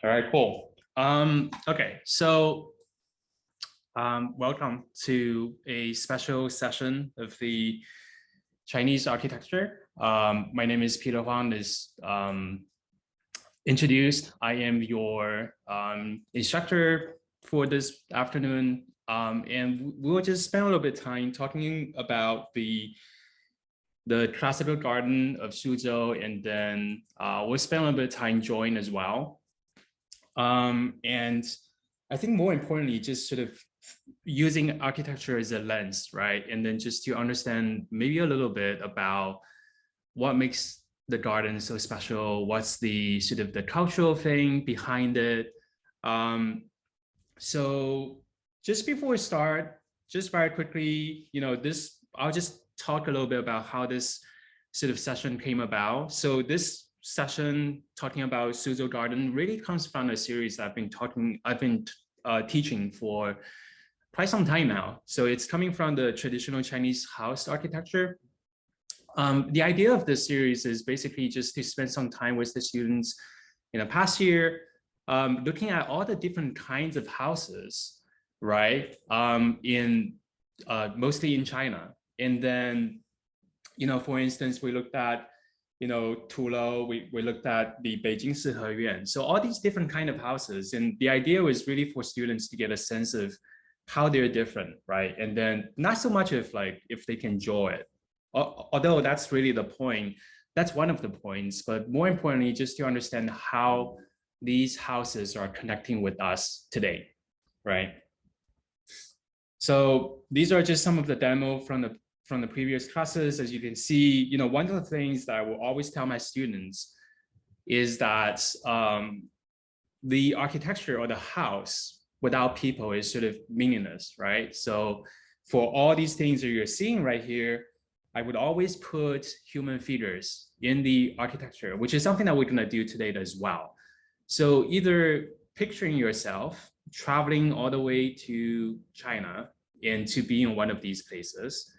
All right, cool. Okay, so welcome to a special session of the Chinese architecture. My name is Peter Huang. Is introduced. I am your instructor for this afternoon, and we'll just spend a little bit of time talking about the classical garden of SuZhou, and then we'll spend a little bit of time drawing as well. And I think more importantly, just sort of using architecture as a lens, right? And then just to understand maybe a little bit about what makes the garden so special, what's the sort of the cultural thing behind it. So just before we start, just very quickly, I'll just talk a little bit about how this sort of session came about. So this session talking about SuZhou Garden really comes from a series I've been teaching for quite some time now. So it's coming from the traditional Chinese house architecture. The idea of this series is basically just to spend some time with the students in the past year, looking at all the different kinds of houses, right? Mostly in China. And then, for instance, we looked at Tulou, we looked at the Beijing Siheyuan. So all these different kind of houses. And the idea was really for students to get a sense of how they're different, right? And then not so much if they can draw it, although that's really the point. That's one of the points, but more importantly, just to understand how these houses are connecting with us today, right? So these are just some of the demo from the previous classes. As you can see, one of the things that I will always tell my students is that the architecture or the house without people is sort of meaningless, right? So for all these things that you're seeing right here, I would always put human figures in the architecture, which is something that we're gonna do today as well. So either picturing yourself traveling all the way to China and to be in one of these places,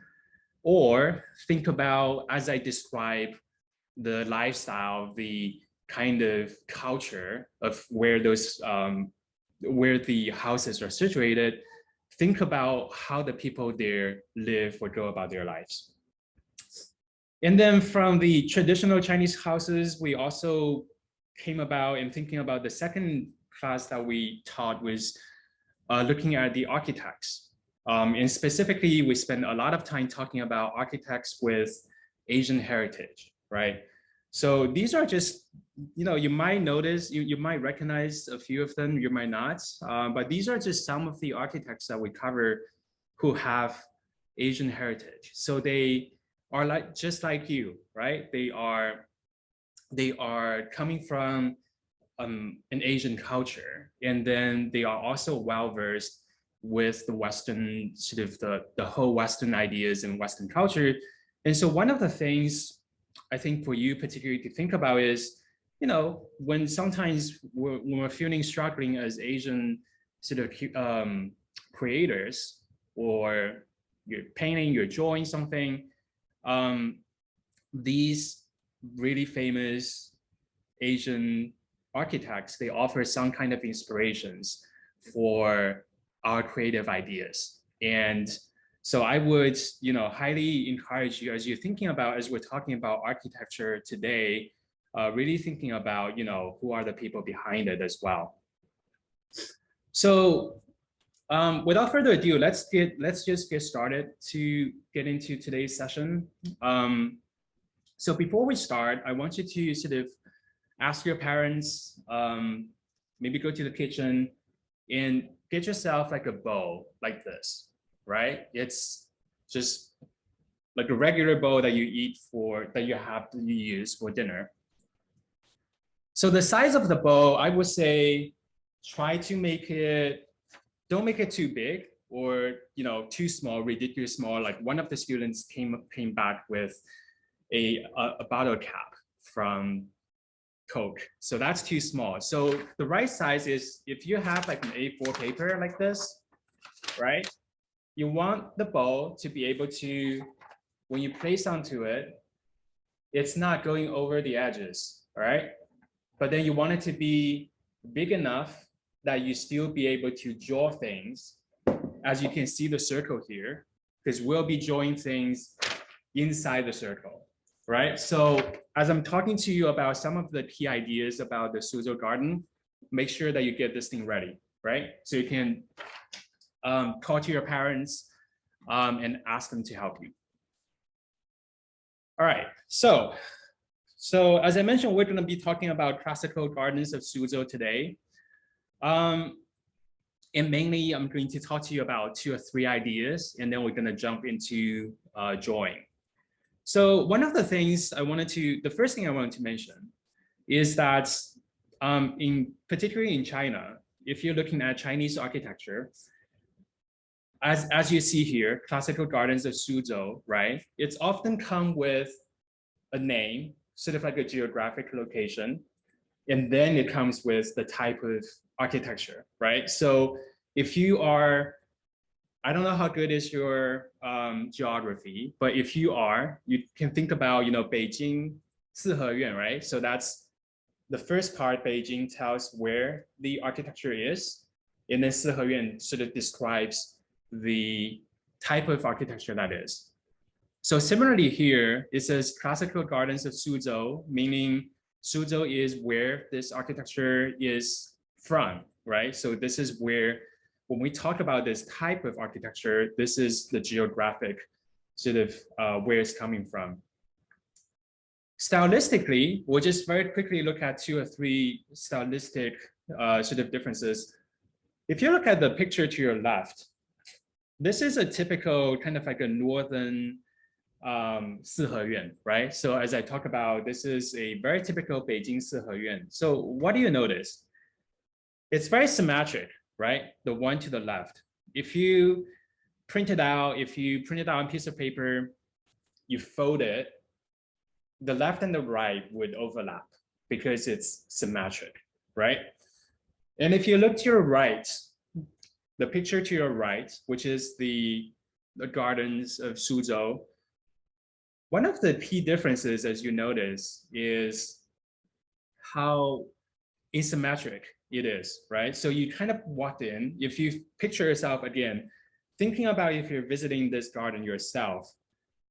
or think about, as I describe, the lifestyle, the kind of culture of where where the houses are situated. Think about how the people there live or go about their lives. And then from the traditional Chinese houses, we also came about and thinking about the second class that we taught was looking at the architects. And specifically, we spent a lot of time talking about architects with Asian heritage, right? So these are just, you might notice, you might recognize a few of them, you might not, but these are just some of the architects that we cover who have Asian heritage. So they are just like you, right? They are coming from an Asian culture, and then they are also well-versed with the Western, sort of the whole Western ideas and Western culture. And so one of the things I think for you particularly to think about is, when sometimes when we're feeling struggling as Asian sort of creators, or you're painting, you're drawing something, these really famous Asian architects, they offer some kind of inspirations for our creative ideas. And so I would, highly encourage you, as you're thinking about, as we're talking about architecture today, really thinking about, who are the people behind it as well. So without further ado, let's just get started to get into today's session. So before we start, I want you to sort of ask your parents, maybe go to the kitchen and get yourself like a bowl like this, right? It's just like a regular bowl that you use for dinner. So the size of the bowl, I would say, try to make it, don't make it too big or too small, ridiculous small. Like one of the students came back with a bottle cap from Coke. So that's too small. So the right size is, if you have like an A4 paper like this, right? You want the bowl to be able to, when you place onto it, it's not going over the edges, all right? But then you want it to be big enough that you still be able to draw things. As you can see the circle here, because we'll be drawing things inside the circle, right? So as I'm talking to you about some of the key ideas about the SuZhou garden, make sure that you get this thing ready, right? So you can call to your parents and ask them to help you. All right, so as I mentioned, we're going to be talking about classical gardens of SuZhou today. And mainly, I'm going to talk to you about 2 or 3 ideas, and then we're going to jump into drawing. So one of the things the first thing I wanted to mention is that particularly in China, if you're looking at Chinese architecture, as you see here, classical gardens of SuZhou, right? It's often come with a name, sort of like a geographic location, and then it comes with the type of architecture, right? So if you are, I don't know how good is your geography, but if you are, you can think about, Beijing, 四合院, right? So that's the first part. Beijing tells where the architecture is, and then 四合院 sort of describes the type of architecture that is. So similarly here, it says classical gardens of SuZhou, meaning SuZhou is where this architecture is from, right? So this is where, when we talk about this type of architecture, this is the geographic sort of where it's coming from. Stylistically, we'll just very quickly look at 2 or 3 stylistic sort of differences. If you look at the picture to your left, this is a typical kind of like a northern 四合院, right? So as I talk about, this is a very typical Beijing 四合院. So what do you notice? It's very symmetric, right? The one to the left. If you print it out on a piece of paper, you fold it, the left and the right would overlap because it's symmetric, right? And if you look to your right, the picture to your right, which is the gardens of SuZhou, one of the key differences, as you notice, is how asymmetric it is, right? So you kind of walked in, if you picture yourself again, thinking about if you're visiting this garden yourself,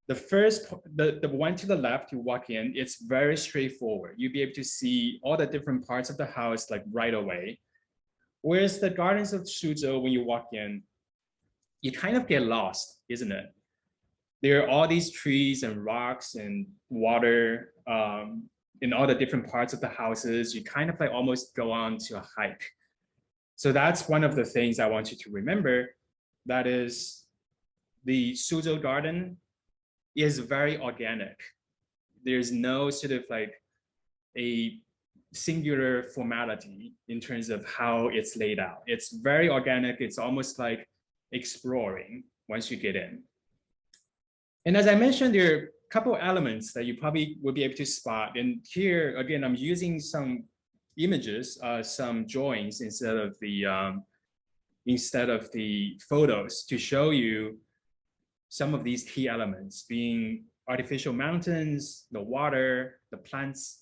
the one to the left, you walk in, it's very straightforward. You'll be able to see all the different parts of the house like right away. Whereas the gardens of SuZhou, when you walk in, you kind of get lost, isn't it? There are all these trees and rocks and water in all the different parts of the houses. You kind of like almost go on to a hike. So that's one of the things I want you to remember. That is, the SuZhou garden is very organic. There's no sort of like a singular formality in terms of how it's laid out. It's very organic. It's almost like exploring once you get in. And as I mentioned, there are a couple elements that you probably will be able to spot. And here, again, I'm using some images, some drawings instead of the photos to show you some of these key elements, being artificial mountains, the water, the plants.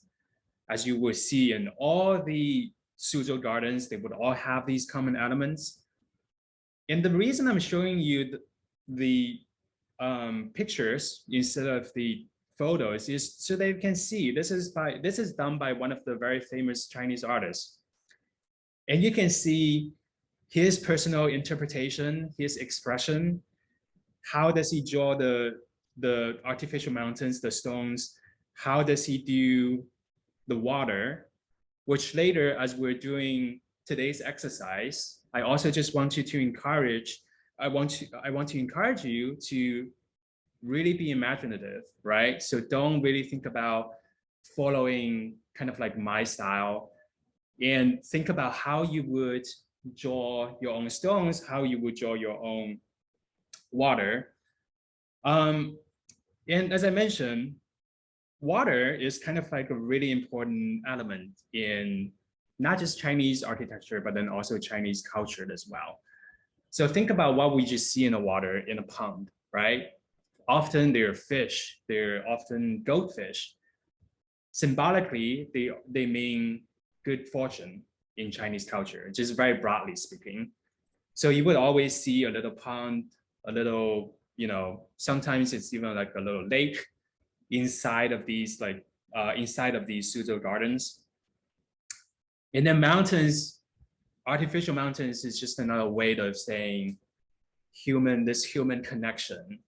As you will see in all the SuZhou gardens, they would all have these common elements. And the reason I'm showing you the pictures instead of the photos is so that you can see this is done by one of the very famous Chinese artists. And you can see his personal interpretation, his expression. How does he draw the artificial mountains, the stones? How does he do the water? Which later, as we're doing today's exercise, I also just want you to encourage, I want to encourage you to really be imaginative, right? So don't really think about following kind of like my style, and think about how you would draw your own stones, how you would draw your own water. And as I mentioned, water is kind of like a really important element in not just Chinese architecture, but then also Chinese culture as well. So think about what we just see in the water in a pond, right? Often they're fish, they're often goldfish. Symbolically, they mean good fortune. in Chinese culture, just very broadly speaking. So you would always see a little pond, a little, sometimes it's even like a little lake inside of these inside of these SuZhou gardens. And then mountains, artificial mountains is just another way of saying this human connection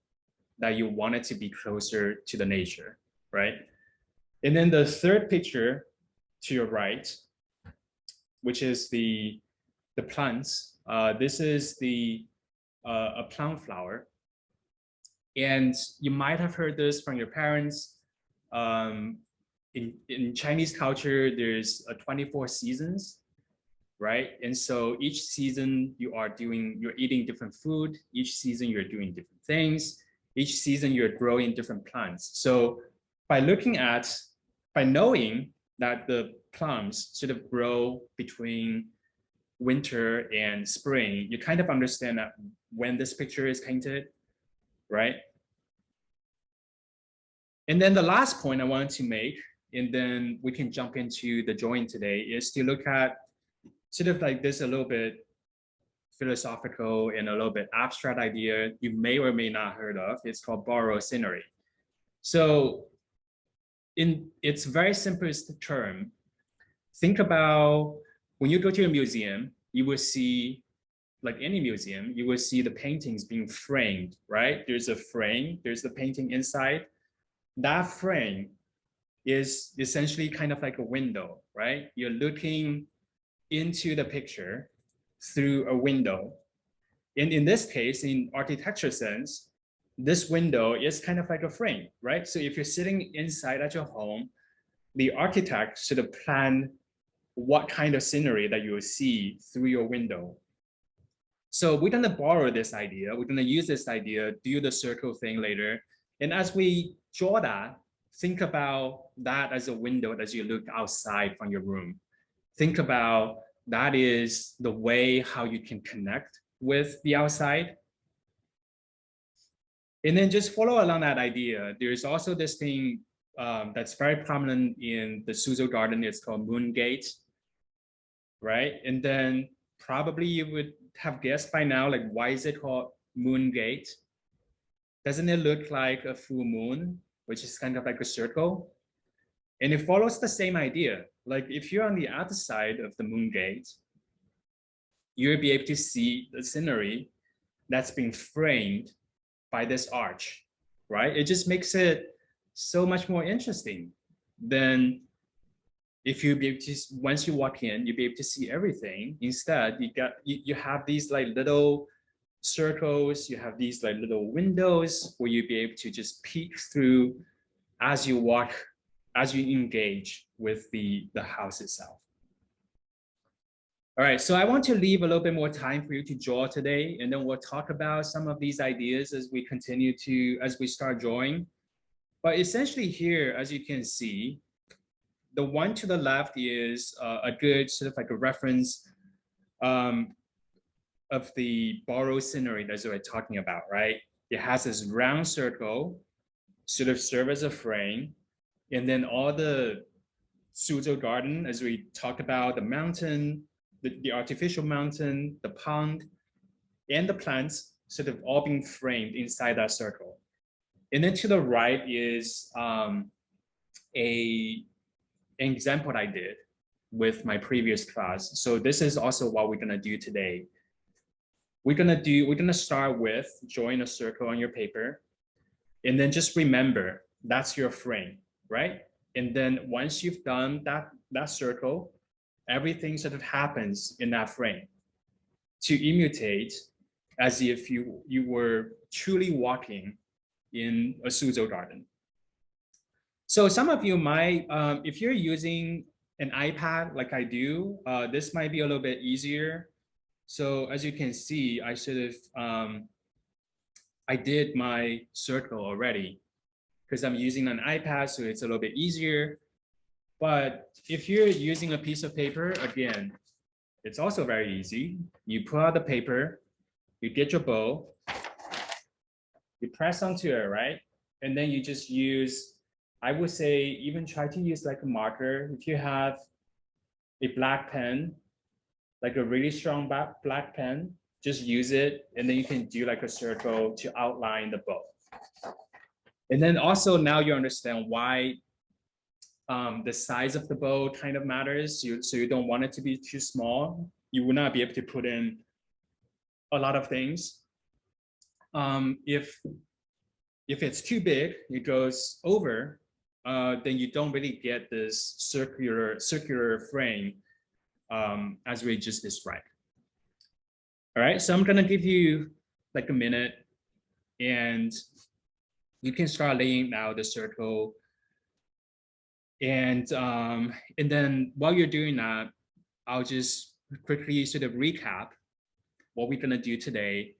that you want it to be closer to the nature, right? And then the third picture to your right, which is the plants. This is a plum flower. And you might have heard this from your parents. In Chinese culture, there's 24 seasons, right? And so each season you're eating different food. Each season you're doing different things. Each season you're growing different plants. So by knowing that the plums sort of grow between winter and spring, you kind of understand that when this picture is painted, right? And then the last point I wanted to make, and then we can jump into the drawing today, is to look at sort of like this a little bit philosophical and a little bit abstract idea you may or may not heard of. It's called borrowed scenery. So in its very simplest term, think about when you go to a museum, you will see, like any museum, you will see the paintings being framed, right? There's a frame, there's the painting inside. That frame is essentially kind of like a window, right? You're looking into the picture through a window. And in this case, in architecture sense, this window is kind of like a frame, right? So if you're sitting inside at your home, the architect should have planned what kind of scenery that you will see through your window. So we're gonna borrow this idea, we're gonna use this idea, do the circle thing later. And as we draw that, think about that as a window as you look outside from your room. Think about that is the way how you can connect with the outside. And then just follow along that idea. There's also this thing that's very prominent in the SuZhou garden. It's called moon gate, right? And then probably you would have guessed by now, like, why is it called moon gate? Doesn't it look like a full moon, which is kind of like a circle? And it follows the same idea. Like if you're on the other side of the moon gate, you'll be able to see the scenery that's been framed by this arch, right? It just makes it so much more interesting than if you be able to, once you walk in, you'll be able to see everything. Instead, you have these like little circles, you have these like little windows where you'll be able to just peek through as you walk, as you engage with the house itself. All right, so I want to leave a little bit more time for you to draw today, and then we'll talk about some of these ideas as we start drawing. But essentially here, as you can see, the one to the left is a good sort of like a reference of the borrowed scenery that we're talking about, right? It has this round circle, sort of serve as a frame, and then all the SuZhou garden, as we talked about, the mountain, the artificial mountain, the pond, and the plants sort of all being framed inside that circle. And then to the right is an example I did with my previous class. So this is also what we're gonna do today. We're gonna start with drawing a circle on your paper, and then just remember that's your frame, right? And then once you've done that circle, everything sort of happens in that frame to imitate as if you were truly walking in a SuZhou garden. So some of you might, if you're using an iPad like I do, this might be a little bit easier. So as you can see, I sort of, I did my circle already because I'm using an iPad, so it's a little bit easier. But if you're using a piece of paper, again, it's also very easy. You pull out the paper, you get your bow, you press onto it, right? And then you just use, I would say, even try to use like a marker. If you have a black pen, like a really strong black pen, just use it, and then you can do like a circle to outline the bow. And then also now you understand why the size of the bow kind of matters. So you don't want it to be too small. You will not be able to put in a lot of things. If it's too big, it goes over, then you don't really get this circular frame as we just described. All right, so I'm gonna give you like a minute, and you can start laying out the circle. And then while you're doing that, I'll just quickly sort of recap what we're gonna do today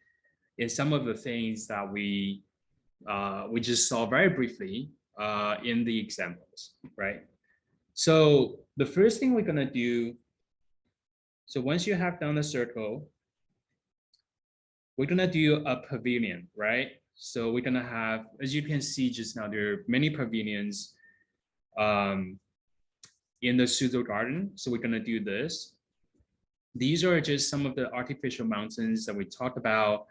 and some of the things that we just saw very briefly in the examples, right? So the first thing we're gonna do, so once you have done the circle, we're gonna do a pavilion, right? So we're gonna have, as you can see just now, there are many pavilions in the SuZhou garden. So we're gonna do this. These are just some of the artificial mountains that we talked about,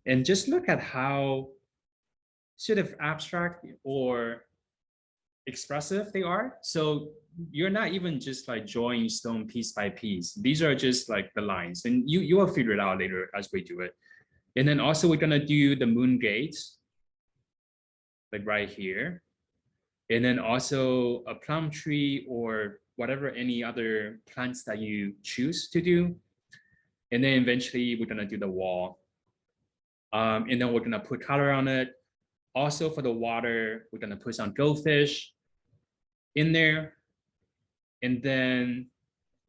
and just look at how sort of abstract or expressive they are. So you're not even just like drawing stone piece by piece. These are just like the lines, and you will figure it out later as we do it. And then also we're gonna do the moon gates, like right here. And then also a plum tree or whatever any other plants that you choose to do. And then eventually we're gonna do the wall. And then we're gonna put color on it. Also for the water, we're gonna put some goldfish in there. And then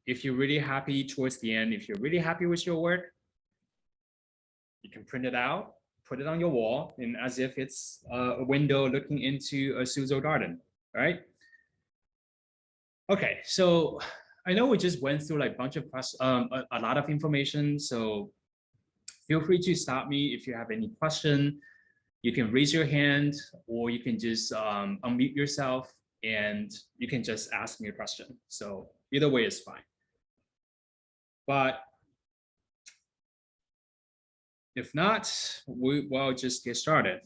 if you're really happy towards the end, if you're really happy with your work, you can print it out, put it on your wall, and as if it's a window looking into a SuZhou garden, right? Okay, so I know we just went through like a bunch of a lot of information, so feel free to stop me if you have any question. You can raise your hand, or you can just unmute yourself, and you can just ask me a question. So either way is fine. But if not, we'll just get started.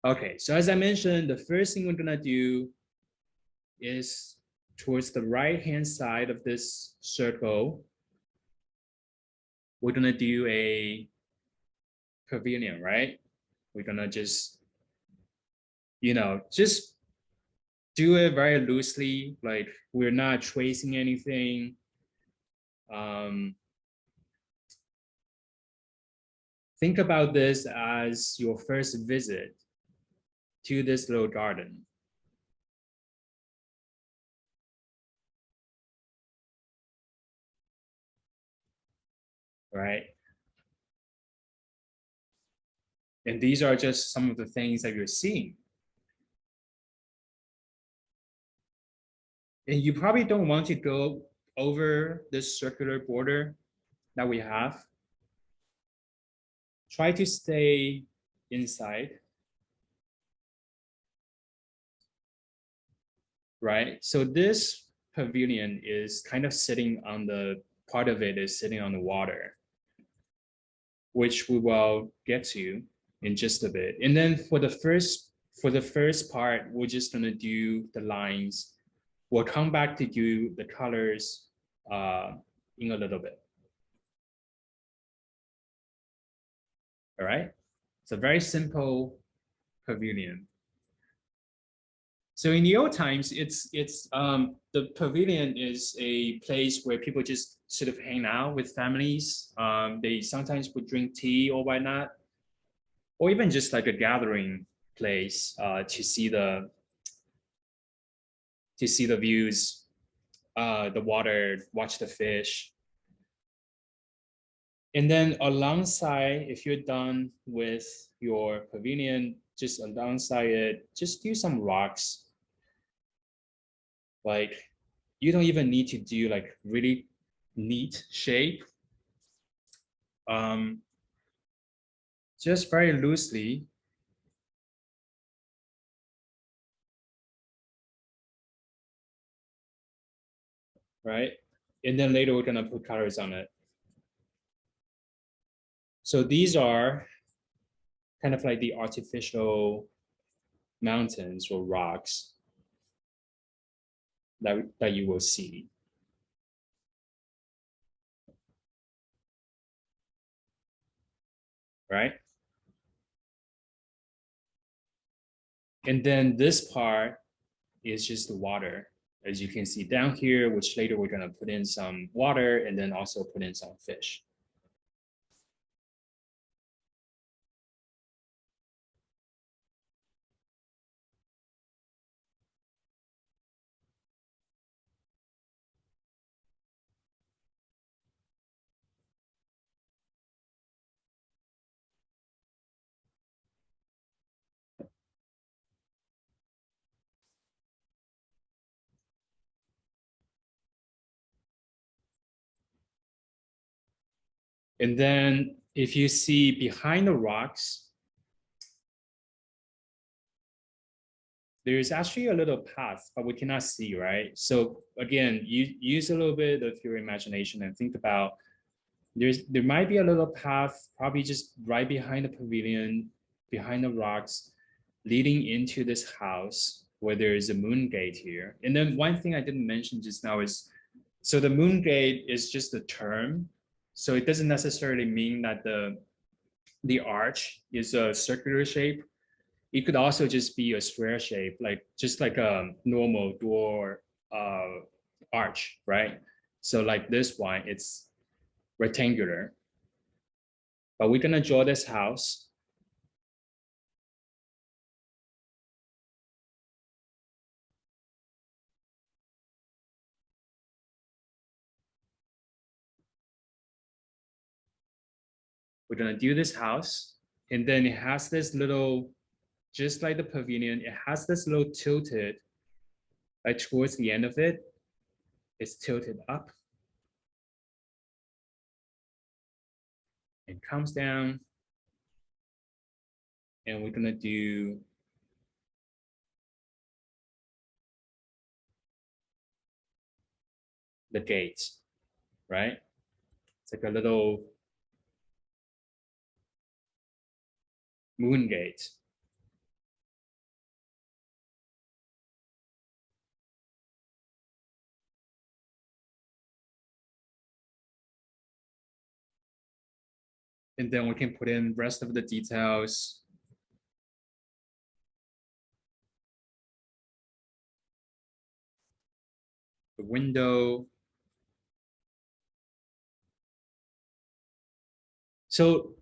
Okay, so as I mentioned, the first thing we're gonna do is towards the right-hand side of this circle, we're gonna do a pavilion, right? We're gonna just, just do it very loosely, like we're not tracing anything. Think about this as your first visit to this little garden. Right? And these are just some of the things that you're seeing. And you probably don't want to go over this circular border that we have. Try to stay inside. Right? So this pavilion is kind of sitting on the, part of it is sitting on the water, which we will get to in just a bit. And then for the first part, we're just gonna do the lines. We'll come back to do the colors in a little bit. All right, it's a very simple pavilion. So in the old times, the pavilion is a place where people just sort of hang out with families. They sometimes would drink tea or whatnot, or even just like a gathering place to see the views, the water, watch the fish. And then alongside, if you're done with your pavilion, just alongside it, just do some rocks. Like you don't even need to do like really neat shape. Just very loosely. Right? And then later we're gonna put colors on it. So these are kind of like the artificial mountains or rocks that you will see. Right? And then this part is just the water, as you can see down here, which later we're gonna put in some water and then also put in some fish. And then if you see behind the rocks, there's actually a little path, but we cannot see, right? So again, you use a little bit of your imagination and think about there might be a little path, probably just right behind the pavilion, behind the rocks, leading into this house where there is a moon gate here. And then one thing I didn't mention just now is, so the moon gate is just a term. So it doesn't necessarily mean that the arch is a circular shape. It could also just be a square shape, like just like a normal door arch, right? So like this one, it's rectangular. But we're gonna draw this house. We're gonna do this house, and then it has this little, just like the pavilion, it has this little tilted, like towards the end of it, it's tilted up and comes down. And we're gonna do the gate, right? It's like a little moon gate. And then we can put in rest of the details. The window. So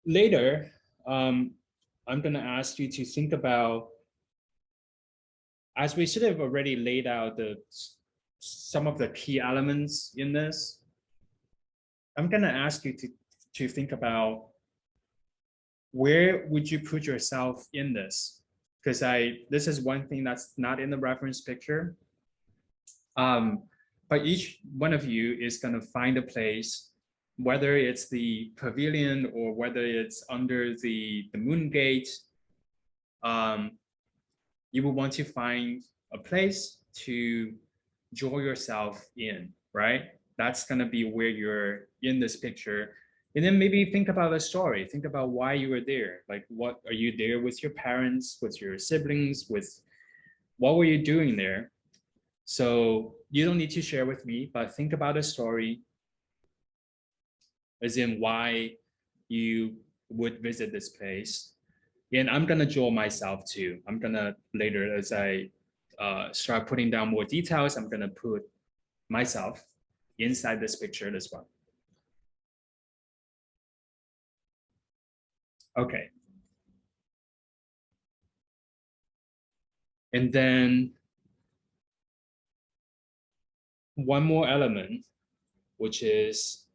later, I'm gonna ask you to think about, as we should have already laid out some of the key elements in this, I'm gonna ask you to think about where would you put yourself in this? Because this is one thing that's not in the reference picture. But each one of you is gonna find a place, whether it's the pavilion or whether it's under the moon gate. You will want to find a place to draw yourself in, right? That's gonna be where you're in this picture. And then maybe think about a story. Think about why you were there. Like, what are you there with your parents, with your siblings, with what were you doing there? So you don't need to share with me, but think about a story, as in why you would visit this place. And I'm gonna draw myself too. I'm gonna later, as I start putting down more details, I'm gonna put myself inside this picture as well. Okay. And then one more element, which is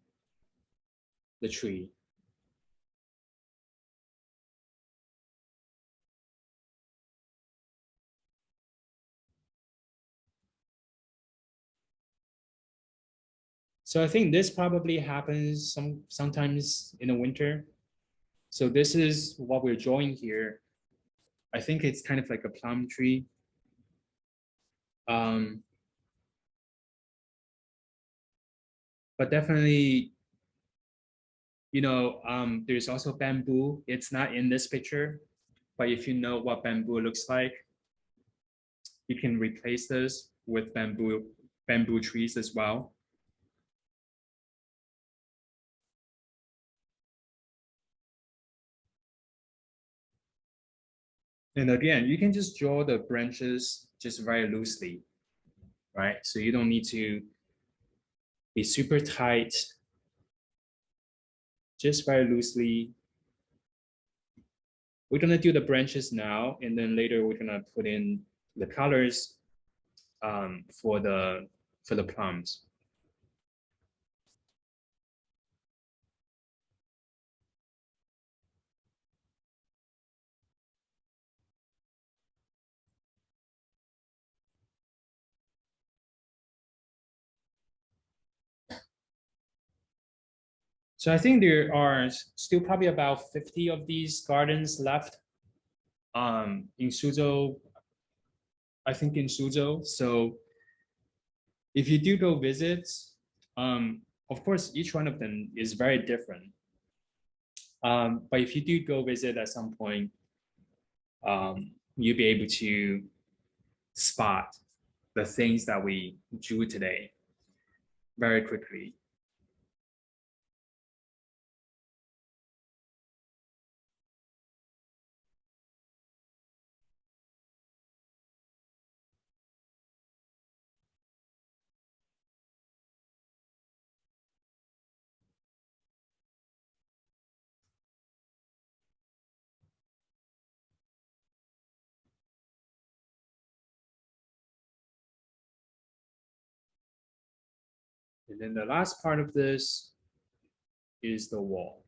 the tree. So I think this probably happens sometimes in the winter. So this is what we're drawing here. I think it's kind of like a plum tree. Um, but definitely, there's also bamboo. It's not in this picture, but if you know what bamboo looks like, you can replace this with bamboo trees as well. And again, you can just draw the branches just very loosely, right? So you don't need to be super tight, just very loosely. We're gonna do the branches now, and then later we're gonna put in the colors for the plums. So I think there are still probably about 50 of these gardens left in SuZhou, I think in SuZhou. So if you do go visit, of course, each one of them is very different. But if you do go visit at some point, you'll be able to spot the things that we drew today very quickly. And then the last part of this is the wall.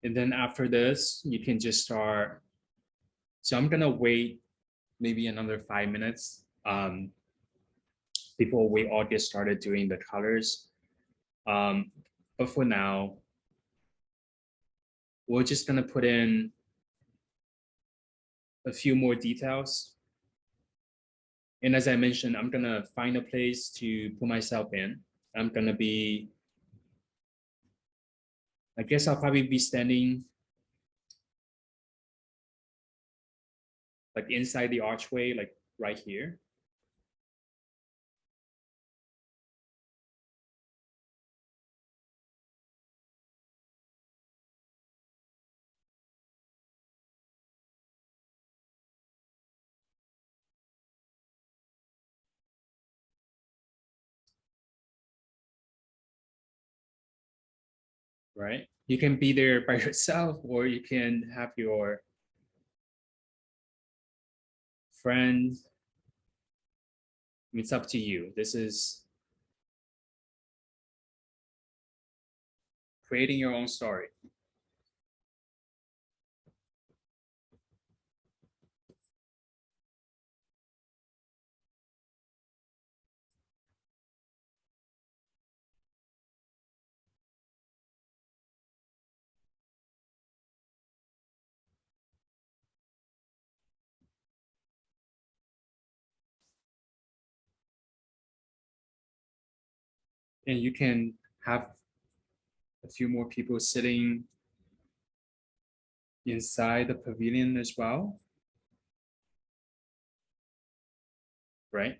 And then after this, you can just start. So I'm gonna wait maybe another 5 minutes before we all get started doing the colors. Um, but for now, we're just gonna put in a few more details. And as I mentioned, I'm gonna find a place to put myself in. I'm gonna be, I guess I'll probably be standing like inside the archway, like right here. Right? You can be there by yourself, or you can have your friend. It's up to you. This is creating your own story. And you can have a few more people sitting inside the pavilion as well, right?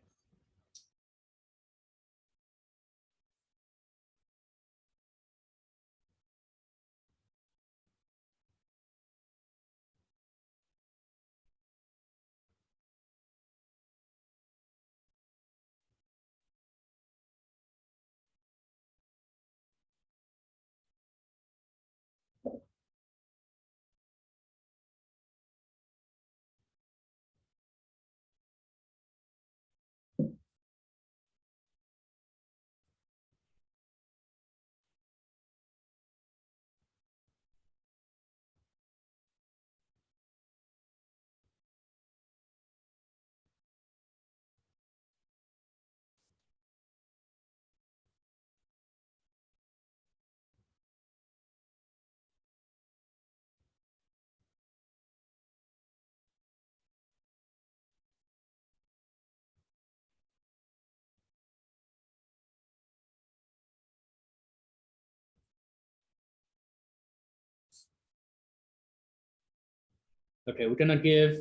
Okay, we're gonna give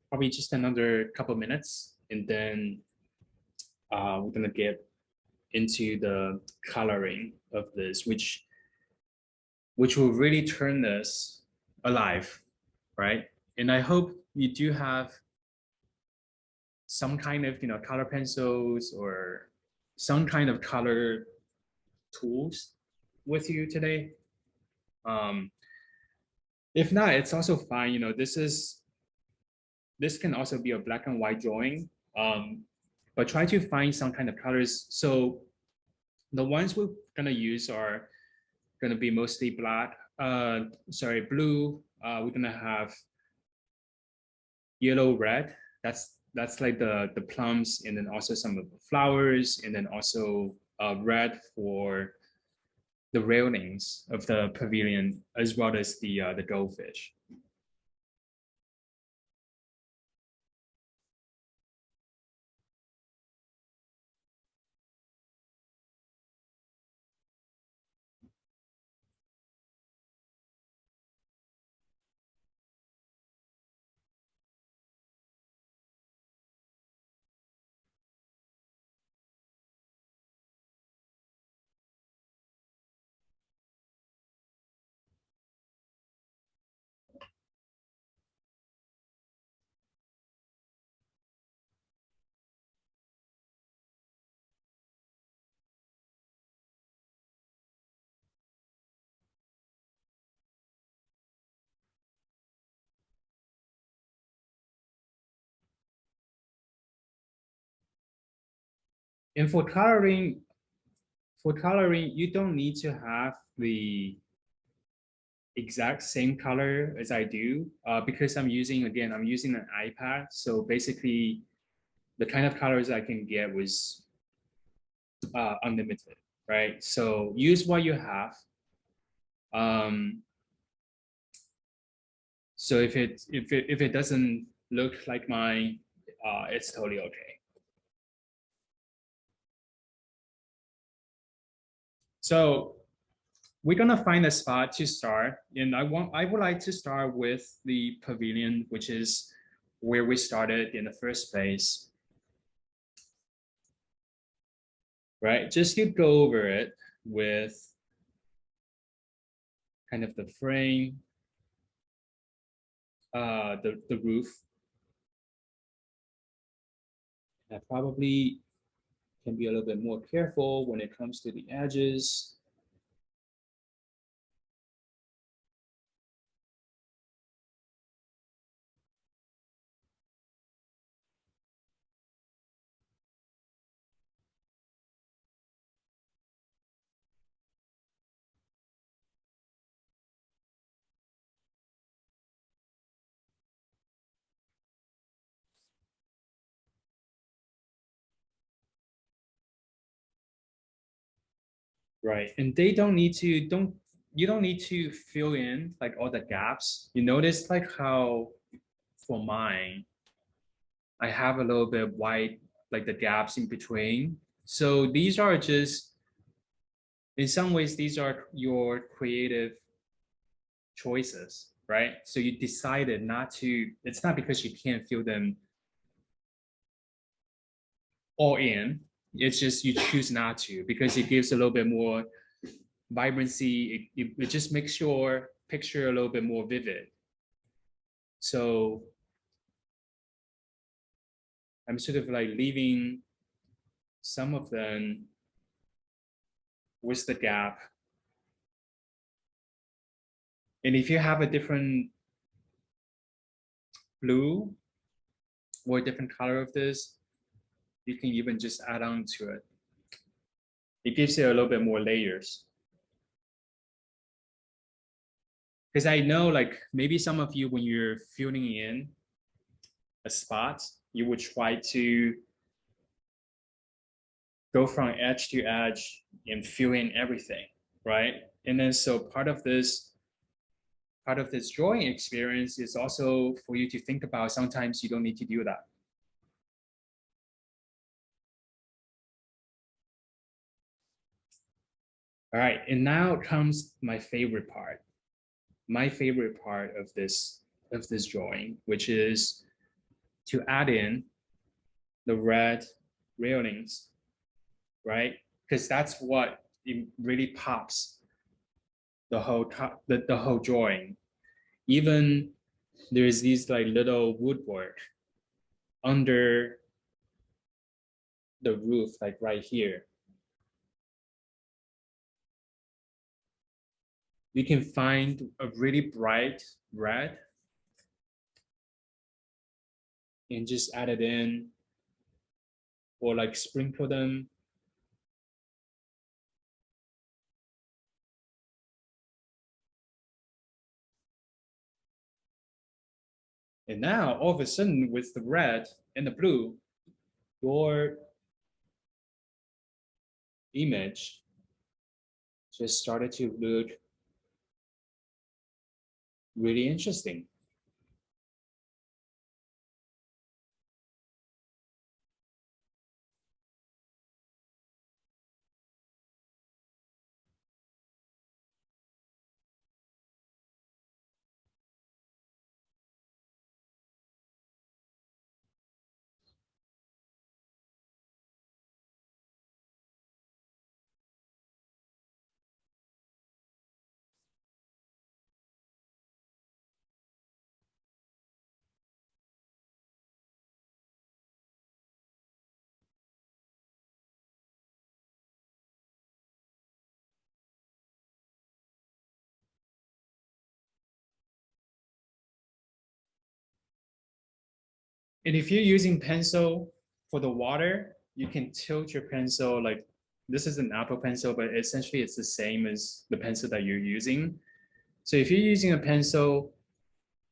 probably just another couple minutes, and then we're gonna get into the coloring of this, which will really turn this alive, right? And I hope you do have some kind of color pencils or some kind of color tools with you today. Um, if not, it's also fine. This can also be a black and white drawing, but try to find some kind of colors. So the ones we're gonna use are gonna be mostly black. Sorry, blue. We're gonna have yellow, red. That's like the plums, and then also some of the flowers, and then also red for the railings of the pavilion, as well as the goldfish. And for coloring, you don't need to have the exact same color as I do, because I'm using an iPad. So basically, the kind of colors I can get was unlimited, right? So use what you have. Um, so if it doesn't look like mine, it's totally okay. So we're gonna find a spot to start, and I would like to start with the pavilion, which is where we started in the first place, right? Just to go over it with kind of the frame, the roof. I probably can be a little bit more careful when it comes to the edges. Right, and they don't need to don't you don't need to fill in like all the gaps. You notice like how for mine I have a little bit white, like the gaps in between. So these are just, in some ways, these are your creative choices, right? So you decided not to, it's not because you can't fill them all in. It's just you choose not to because it gives a little bit more vibrancy. It just makes your picture a little bit more vivid. So I'm sort of like leaving some of them with the gap. And if you have a different blue or a different color of this, you can even just add on to it. It gives it a little bit more layers. Because I know like maybe some of you, when you're filling in a spot, you would try to go from edge to edge and fill in everything, right? And then so part of this drawing experience is also for you to think about sometimes you don't need to do that. All right, and now comes my favorite part. My favorite part of this of this drawing, which is to add in the red railings, right? Because that's what it really pops the whole drawing. Even there's these like little woodwork under the roof, like right here. We can find a really bright red and just add it in or like sprinkle them. And now all of a sudden with the red and the blue, your image just started to look really interesting. And if you're using pencil for the water, you can tilt your pencil like this is an Apple pencil, but essentially it's the same as the pencil that you're using. So if you're using a pencil,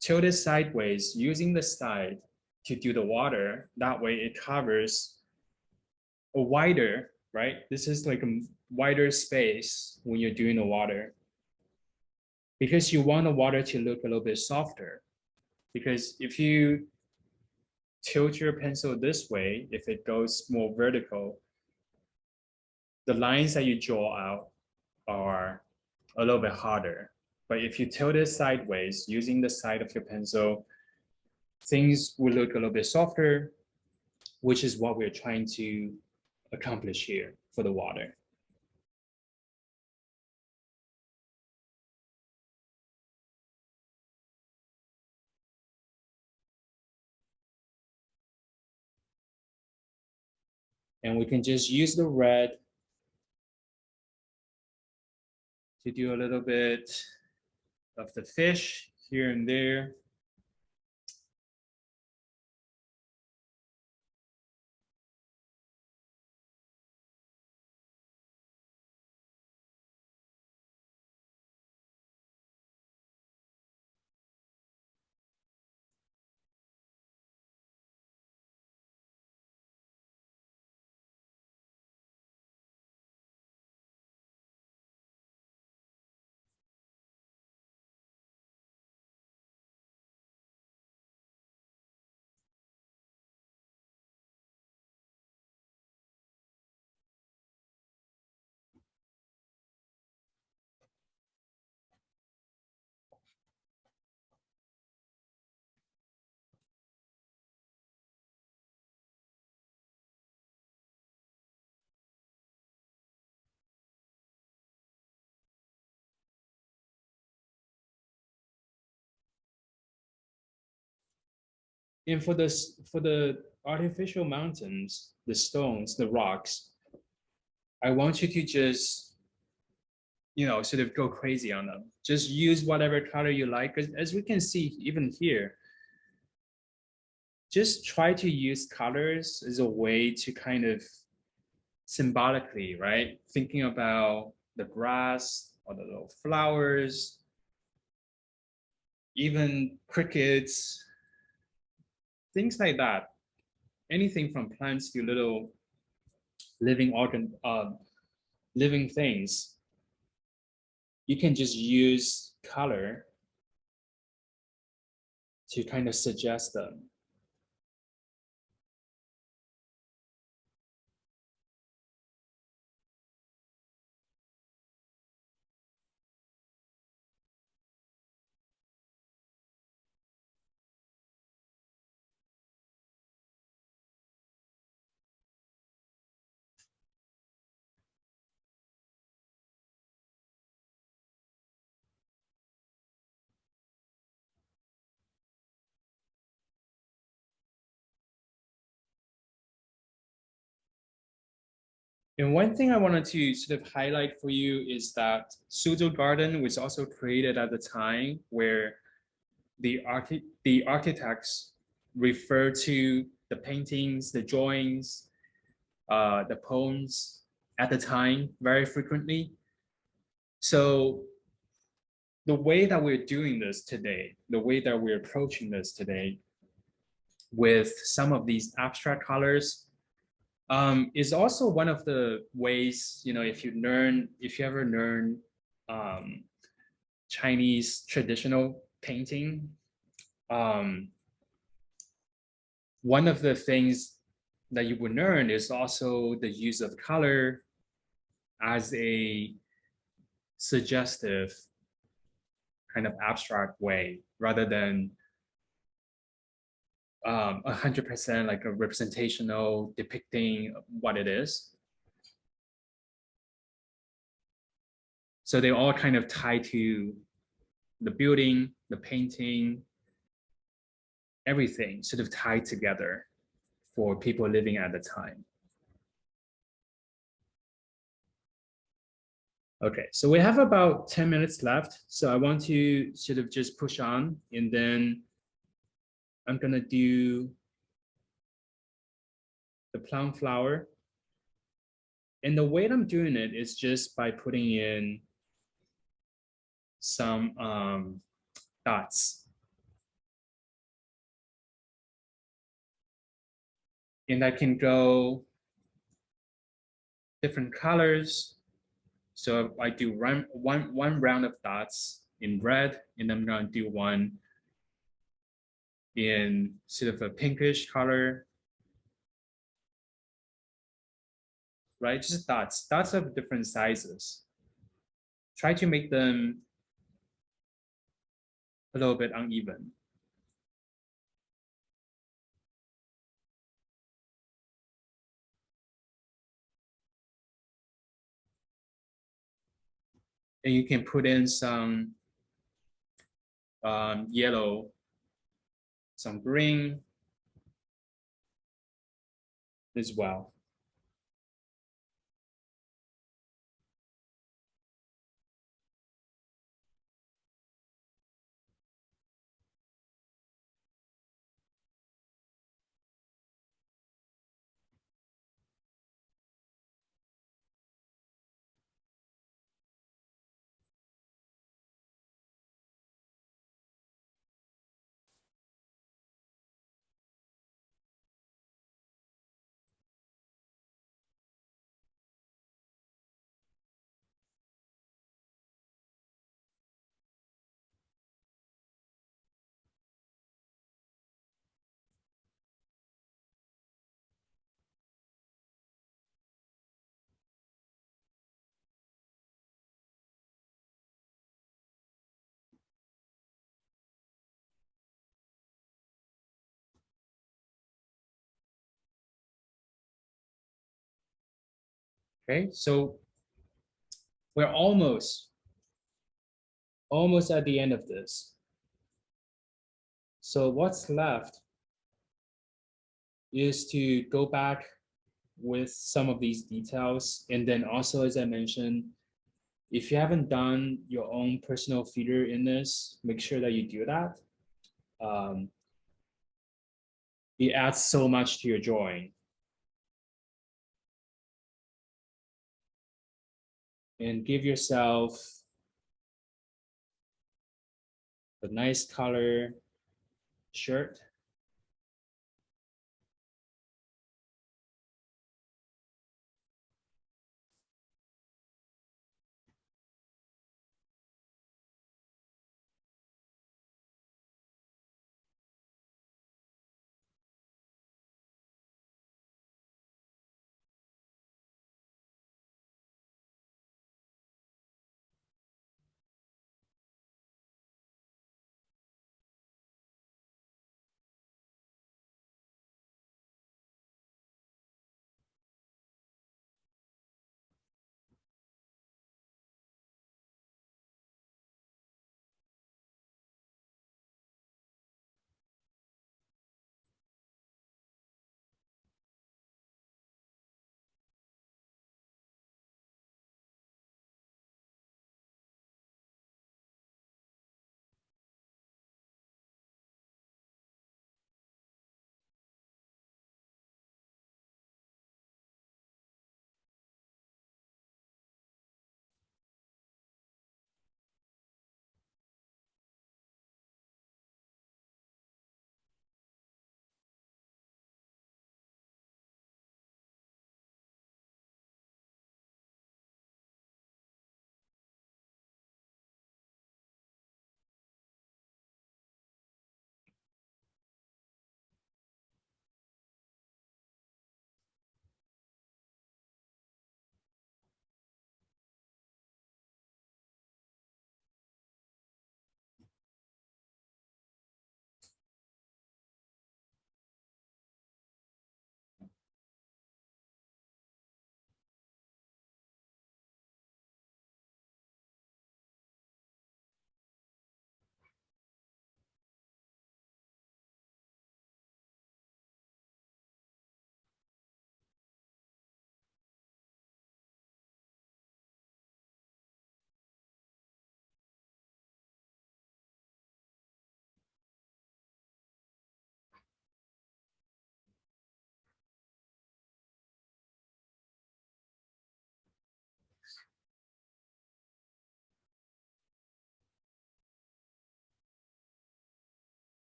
tilt it sideways using the side to do the water. That way it covers a wider, right? This is like a wider space when you're doing the water because you want the water to look a little bit softer. Because if you tilt your pencil this way, if it goes more vertical, the lines that you draw out are a little bit harder. But if you tilt it sideways using the side of your pencil, things will look a little bit softer, which is what we're trying to accomplish here for the water. And we can just use the red to do a little bit of the fish here and there. And for the artificial mountains, the stones, the rocks, I want you to just, sort of go crazy on them. Just use whatever color you like. Because as we can see, even here, just try to use colors as a way to kind of symbolically, right? Thinking about the grass or the little flowers, even crickets, things like that. Anything from plants to little living things. You can just use color to kind of suggest them. And one thing I wanted to sort of highlight for you is that SuZhou Garden was also created at the time where the architects refer to the paintings, the drawings, the poems at the time very frequently. So the way that we're doing this today, the way that we're approaching this today with some of these abstract colors is also one of the ways, if you ever learn um, Chinese traditional painting, um, one of the things that you would learn is also the use of color as a suggestive kind of abstract way rather than 100% like a representational depicting what it is. So they all kind of tie to the building, the painting, everything sort of tied together for people living at the time. Okay, so we have about 10 minutes left. So I want to sort of just push on, and then I'm gonna do the plum flower. And the way I'm doing it is just by putting in some dots. And I can go different colors. So I do one round of dots in red, and I'm gonna do one in sort of a pinkish color, right? Just dots of different sizes. Try to make them a little bit uneven. And you can put in some yellow, some green as well. Okay, so we're almost at the end of this. So what's left is to go back with some of these details. And then also, as I mentioned, if you haven't done your own personal feeder in this, make sure that you do that. Um, it adds so much to your drawing. And give yourself a nice color shirt.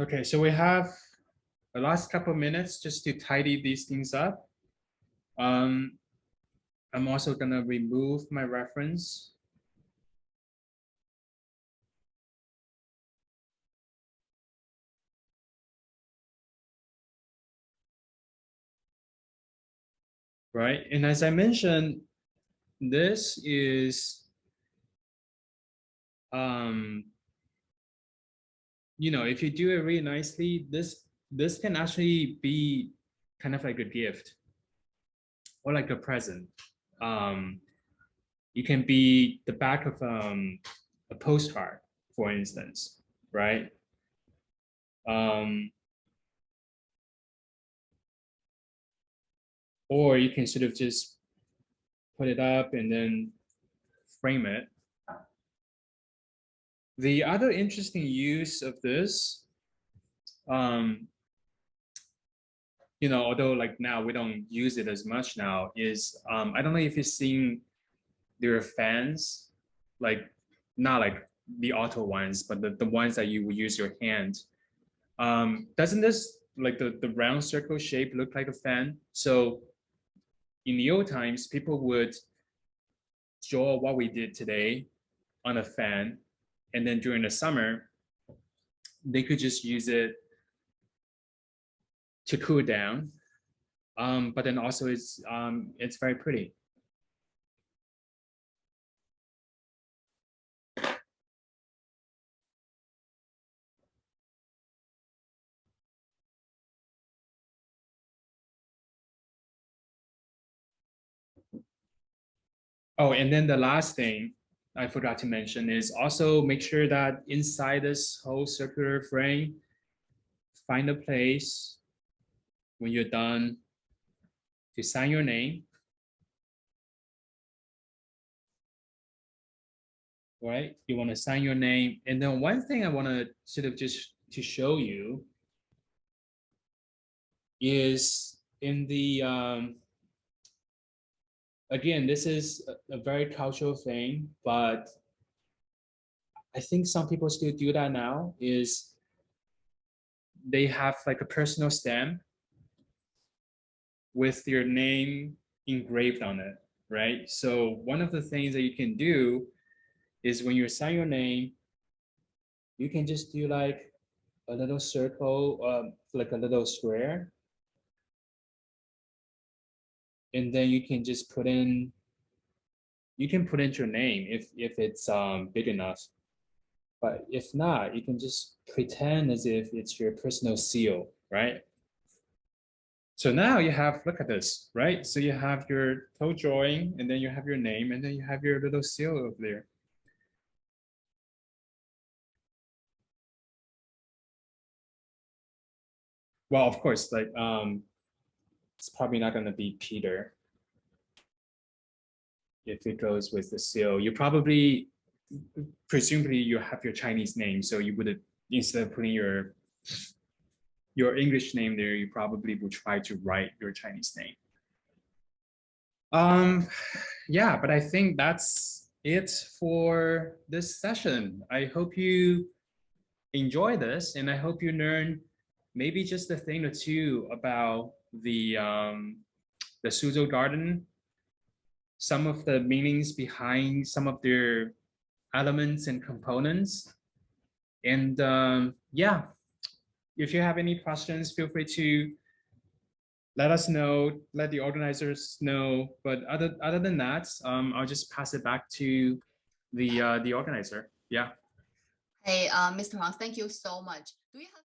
Okay, so we have the last couple of minutes just to tidy these things up. I'm also gonna remove my reference. Right, and as I mentioned, this is, if you do it really nicely, this can actually be kind of like a gift or like a present. Um, it can be the back of a postcard, for instance, right? Um, or you can sort of just put it up and then frame it. The other interesting use of this, um, although like now we don't use it as much now, is I don't know if you've seen their fans, like not like the auto ones, but the ones that you would use your hand. Doesn't this like the round circle shape look like a fan? So in the old times, people would draw what we did today on a fan, and then during the summer, they could just use it to cool down. But then also it's very pretty. Oh, and then the last thing I forgot to mention is also make sure that inside this whole circular frame, find a place when you're done to sign your name. Right? You want to sign your name. And then one thing I want to sort of just to show you is in the, again, this is a very cultural thing, but I think some people still do that now, is they have like a personal stamp with your name engraved on it, right? So one of the things that you can do is when you sign your name, you can just do like a little circle, like a little square, and then you can just put in, you can put in your name if it's big enough. But if not, you can just pretend as if it's your personal seal, right? So now you have, look at this, right? So you have your toe drawing, and then you have your name, and then you have your little seal over there. Well, of course, like it's probably not going to be Peter if it goes with the seal. You probably, presumably, you have your Chinese name, so you would have, instead of putting your English name there, you probably would try to write your Chinese name. Yeah, but I think that's it for this session. I hope you enjoy this, and I hope you learn maybe just a thing or two about the SuZhou garden, some of the meanings behind some of their elements and components. And yeah, if you have any questions, feel free to let us know, let the organizers know. But other than that, I'll just pass it back to the organizer. Yeah. Hey, Mr. Huang, thank you so much. Do you have